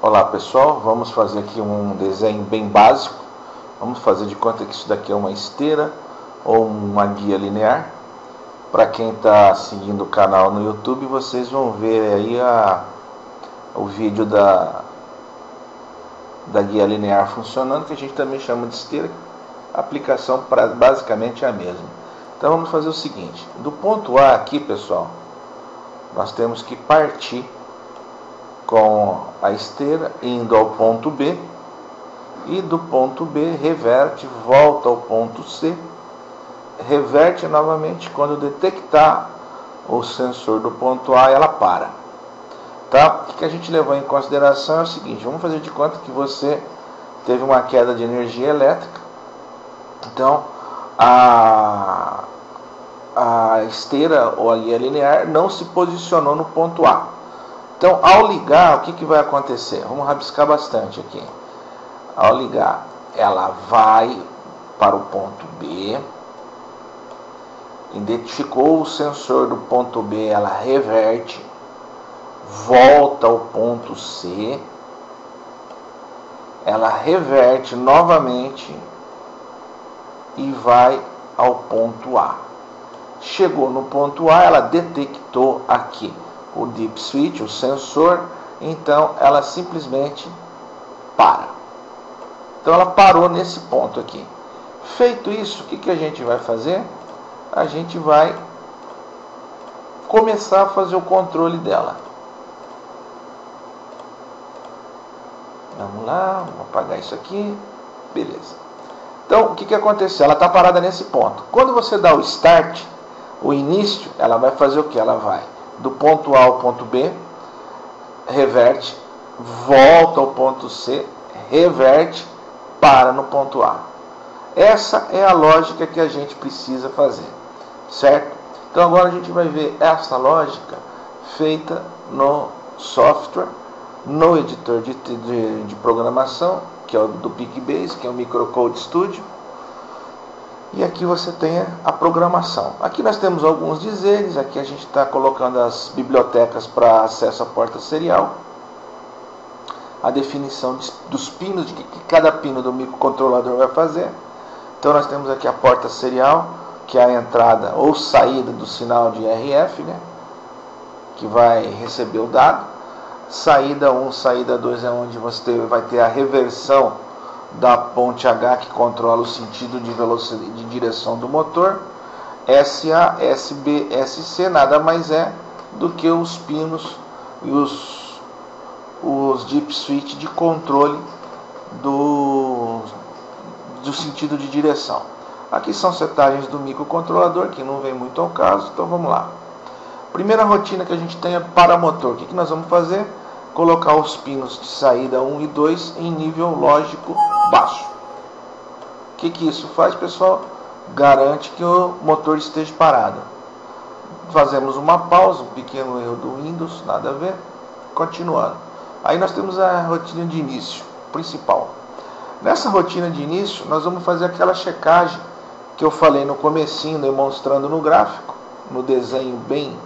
Olá pessoal, vamos fazer aqui um desenho bem básico. Vamos fazer de conta que isso daqui é uma esteira ou uma guia linear. Para quem está seguindo o canal no YouTube, vocês vão ver aí o vídeo da guia linear funcionando, que a gente também chama de esteira. A aplicação basicamente é a mesma. Então vamos fazer o seguinte: do ponto A aqui, pessoal, nós temos que partir com a esteira indo ao ponto B, e do ponto B reverte, volta ao ponto C, reverte novamente. Quando detectar o sensor do ponto A, ela para. Tá? O que a gente levou em consideração é o seguinte: vamos fazer de conta que você teve uma queda de energia elétrica. Então a esteira ou a guia linear não se posicionou no ponto A. Então, ao ligar, o que vai acontecer? Vamos rabiscar bastante aqui. Ao ligar, ela vai para o ponto B, identificou o sensor do ponto B, ela reverte, volta ao ponto C, ela reverte novamente e vai ao ponto A. Chegou no ponto A, ela detectou aqui o dip switch, o sensor, então ela simplesmente para. Então ela parou nesse ponto aqui. Feito isso, o que a gente vai fazer? A gente vai começar a fazer o controle dela. Vamos lá, vamos apagar isso aqui. Beleza. Então o que aconteceu? Ela está parada nesse ponto. Quando você dá o start, o início, ela vai fazer o que? Ela vai do ponto A ao ponto B, reverte, volta ao ponto C, reverte, para no ponto A. Essa é a lógica que a gente precisa fazer, certo? Então agora a gente vai ver essa lógica feita no software, no editor de programação, que é o do PicBase, que é o Microcode Studio. E aqui você tem a programação. Aqui nós temos alguns dizeres. Aqui a gente está colocando as bibliotecas para acesso à porta serial. A definição dos pinos, de que cada pino do microcontrolador vai fazer. Então nós temos aqui a porta serial, que é a entrada ou saída do sinal de RF, né, que vai receber o dado. Saída 1, saída 2 é onde você vai ter a reversão da ponte H, que controla o sentido de velocidade de direção do motor. SA, SB, SC nada mais é do que os pinos e os dip switch de controle do sentido de direção. Aqui são setagens do microcontrolador, que não vem muito ao caso, então vamos lá. Primeira rotina que a gente tem é para motor. O que nós vamos fazer? Colocar os pinos de saída 1 e 2 em nível lógico baixo. O que isso faz, pessoal? Garante que o motor esteja parado. Fazemos uma pausa, um pequeno erro do Windows, nada a ver. Continuando. Aí nós temos a rotina de início principal. Nessa rotina de início, nós vamos fazer aquela checagem que eu falei no comecinho, demonstrando no gráfico, no desenho bem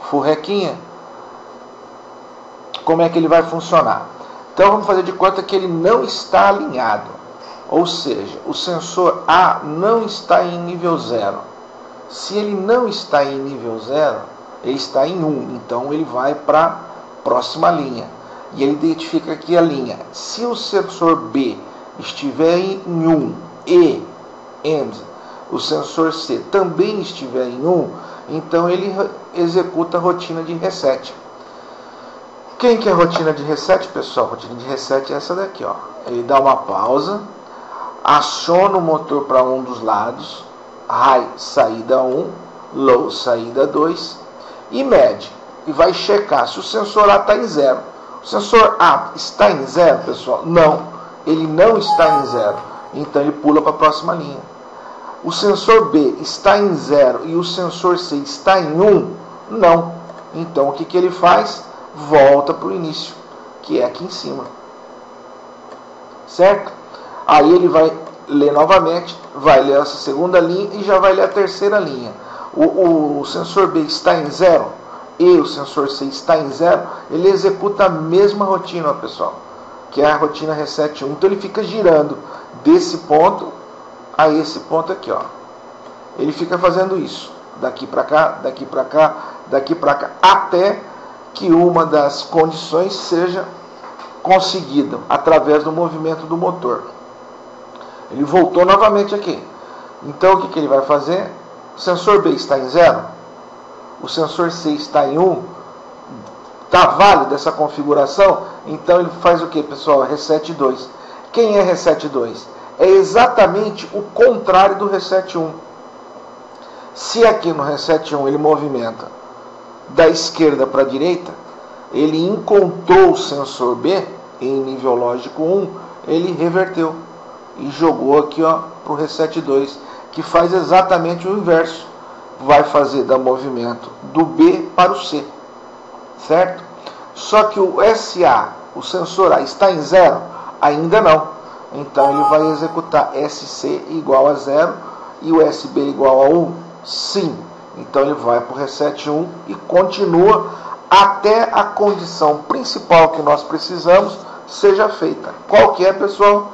furrequinha, como é que ele vai funcionar. Então vamos fazer de conta que ele não está alinhado, ou seja, o sensor A não está em nível 0. Se ele não está em nível 0, ele está em 1, então ele vai para a próxima linha, e ele identifica aqui a linha. Se o sensor B estiver em 1 e o sensor C também estiver em 1, então ele executa a rotina de reset. Quem que é a rotina de reset, pessoal? A rotina de reset é essa daqui, ó. Ele dá uma pausa, aciona o motor para um dos lados, high saída 1, low saída 2, e mede. E vai checar se o sensor A está em 0. O sensor A está em 0, pessoal? Não, ele não está em 0. Então ele pula para a próxima linha. O sensor B está em 0 e o sensor C está em 1? Não. Então o que ele faz? Volta para o início, que é aqui em cima, certo? Aí ele vai ler novamente, vai ler essa segunda linha e já vai ler a terceira linha. O sensor B está em 0 e o sensor C está em 0, ele executa a mesma rotina, pessoal. que é a rotina reset 1. Então ele fica girando desse ponto a esse ponto aqui, ó. Ele fica fazendo isso, daqui para cá, daqui para cá, daqui para cá, até que uma das condições seja conseguida através do movimento do motor. Ele voltou novamente aqui. Então o que ele vai fazer? O sensor B está em 0, o sensor C está em 1, está válido essa configuração? Então ele faz o que, pessoal? Reset 2. Quem é Reset 2? É exatamente o contrário do Reset 1. Se aqui no Reset 1 ele movimenta da esquerda para a direita, ele encontrou o sensor B em nível lógico 1, ele reverteu e jogou aqui para o Reset 2, que faz exatamente o inverso. Vai fazer do movimento do B para o C, certo? Só que o SA, o sensor A, está em 0? Ainda não. Então ele vai executar SC igual a 0 e o SB igual a 1? Sim. Então ele vai para o Reset 1 e continua até a condição principal que nós precisamos seja feita. Qual que é, pessoal?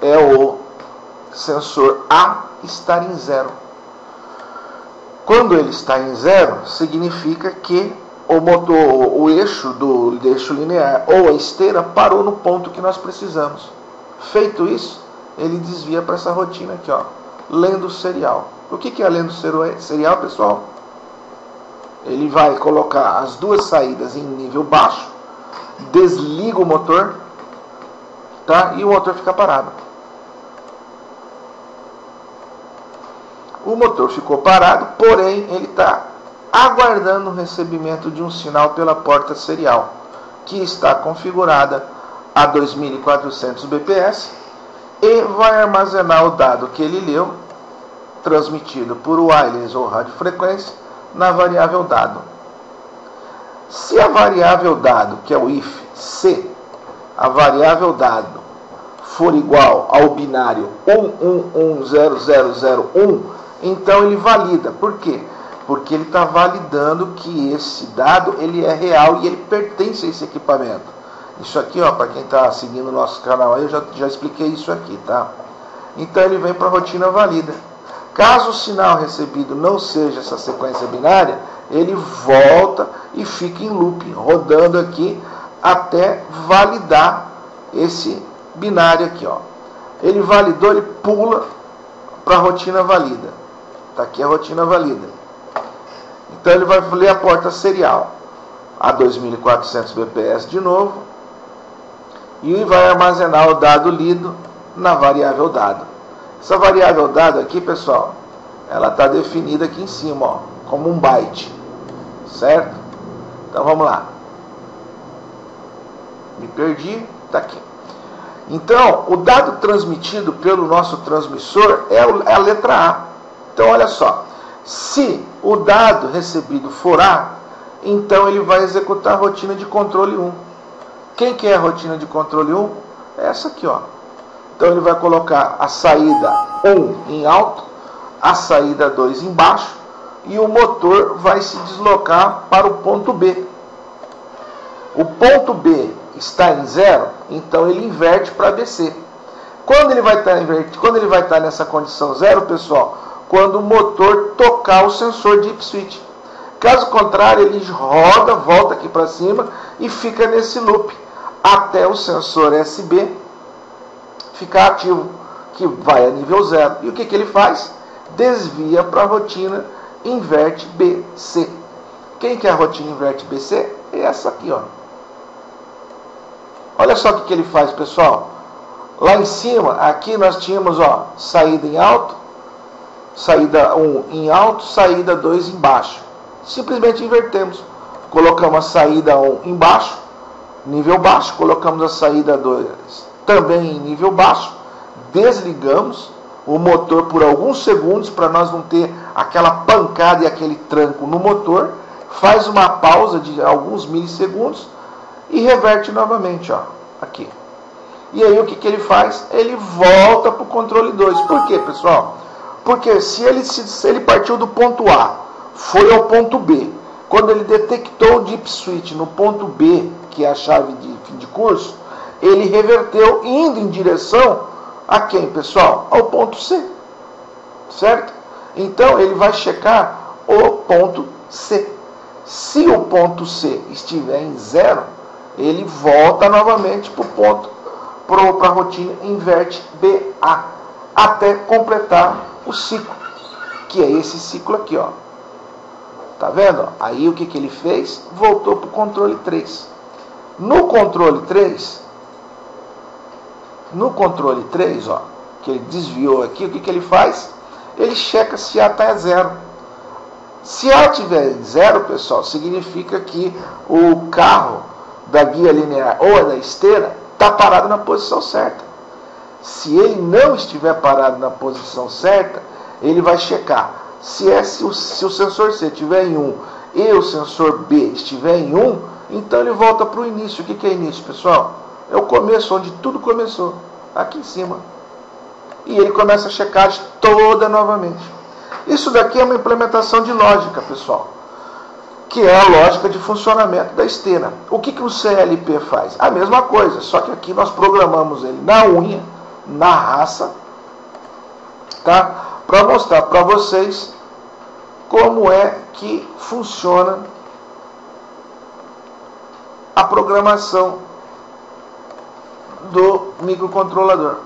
É o sensor A estar em 0. Quando ele está em 0, significa que o motor, o eixo do eixo linear ou a esteira parou no ponto que nós precisamos. Feito isso, ele desvia para essa rotina aqui, ó, lendo serial. O que é a lendo serial, pessoal? Ele vai colocar as duas saídas em nível baixo, desliga o motor, tá? E o motor fica parado. O motor ficou parado, porém ele está aguardando o recebimento de um sinal pela porta serial, que está configurada a 2400 bps e vai armazenar o dado que ele leu, transmitido por wireless ou radiofrequência, na variável dado. Se a variável dado, que é o if, se a variável dado for igual ao binário 1110001, então ele valida. Por quê? Porque ele está validando que esse dado ele é real e ele pertence a esse equipamento. Isso aqui, ó, para quem está seguindo o nosso canal aí, eu já expliquei isso aqui, tá? Então ele vem para a rotina valida. Caso o sinal recebido não seja essa sequência binária, ele volta e fica em loop, rodando aqui até validar esse binário aqui, ó. Ele validou, ele pula para a rotina valida. Está aqui a rotina valida. Então ele vai ler a porta serial a 2400 bps de novo e vai armazenar o dado lido na variável dado. Essa variável dado aqui, pessoal, ela está definida aqui em cima, ó, como um byte, certo? Então vamos lá. Me perdi, está aqui. Então, o dado transmitido pelo nosso transmissor é a letra A. Então, olha só. Se o dado recebido for A, então ele vai executar a rotina de controle 1. Quem que é a rotina de controle 1? É essa aqui, ó. Então ele vai colocar a saída 1 em alto, a saída 2 em baixo, e o motor vai se deslocar para o ponto B. O ponto B está em 0, então ele inverte para BC. Quando ele vai estar nessa condição 0, pessoal, quando o motor tocar o sensor deep switch. Caso contrário, ele roda, volta aqui para cima e fica nesse loop até o sensor SB ficar ativo, que vai a nível 0. E o que ele faz? Desvia para a rotina inverte BC. Quem que é a rotina inverte BC? É essa aqui, ó. Olha só o que ele faz, pessoal. Lá em cima, aqui nós tínhamos, ó, saída em alto, saída 1 em alto, saída 2 em baixo. Simplesmente invertemos. Colocamos a saída 1 em baixo, nível baixo, colocamos a saída 2 também em nível baixo, desligamos o motor por alguns segundos para nós não ter aquela pancada e aquele tranco no motor, faz uma pausa de alguns milissegundos e reverte novamente, ó, aqui. E aí o que ele faz? Ele volta para o controle 2. Por quê, pessoal? Porque se ele partiu do ponto A, foi ao ponto B, quando ele detectou o deep switch no ponto B, que é a chave de fim de curso, ele reverteu indo em direção a quem, pessoal? Ao ponto C, certo? Então ele vai checar o ponto C. Se o ponto C estiver em 0, ele volta novamente para a rotina inverte BA, até completar o ciclo, que é esse ciclo aqui, ó. Tá vendo? Aí o que ele fez? Voltou para o controle 3. No controle 3, ó, que ele desviou aqui, o que ele faz? Ele checa se A está em 0. Se A estiver em 0, pessoal, significa que o carro da guia linear ou da esteira está parado na posição certa. Se ele não estiver parado na posição certa, ele vai checar. Se o sensor C estiver em 1 e o sensor B estiver em 1, então ele volta para o início. O que é início, pessoal? É o começo, onde tudo começou, aqui em cima. E ele começa a checagem toda novamente. Isso daqui é uma implementação de lógica, pessoal, que é a lógica de funcionamento da esteira. O que o CLP faz? A mesma coisa, só que aqui nós programamos ele na unha, na raça, tá? Para mostrar para vocês como é que funciona a programação do microcontrolador.